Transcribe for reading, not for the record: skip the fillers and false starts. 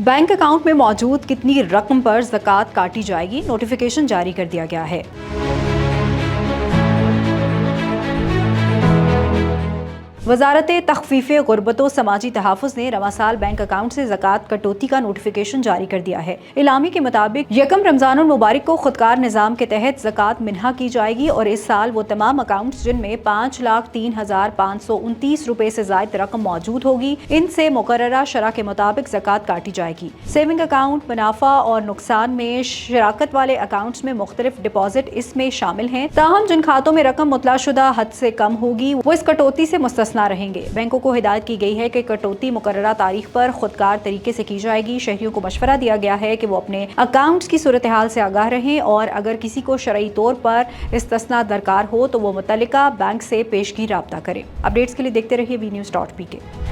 Bank account में मौजूद कितनी रकम पर ज़कात काटी जाएगी, नोटिफिकेशन जारी कर दिया गया है। वजारत तखफीफ गुर्बत व समाजी तहफ़्फ़ुज़ ने रवा साल बैंक अकाउंट से ज़कात कटौती का नोटिफिकेशन जारी कर दिया है। इलामी के मुताबिक यकम रमज़ानुल मुबारक को खुदकार निज़ाम के तहत ज़कात मिन्हा की जाएगी और इस साल वो तमाम अकाउंट्स जिनमें 5,03,529 रुपये से ज़ायद रकम मौजूद होगी, इनसे मुकर्ररा शरह के मुताबिक ज़कात काटी जाएगी। सेविंग अकाउंट, मुनाफा और नुकसान में शराकत वाले अकाउंट्स में मुख्तलिफ डिपॉजिट इसमें शामिल हैं। ताहम जिन खातों में रकम मुतलाशुदा हद से कम होगी वो इस कटौती से मुस्तस्ना रहेंगे। बैंकों को हिदायत की गई है कि कटौती मुकर्ररा तारीख पर खुदकार तरीके से की जाएगी। शहरियों को मशवरा दिया गया है कि वो अपने अकाउंट्स की सूरत हाल से आगाह रहें और अगर किसी को शरई तौर पर इस्तिस्ना दरकार हो तो वो मुतल्लिका बैंक से पेशगी राब्ता करें। अपडेट्स के लिए देखते रहिए VNews.pk।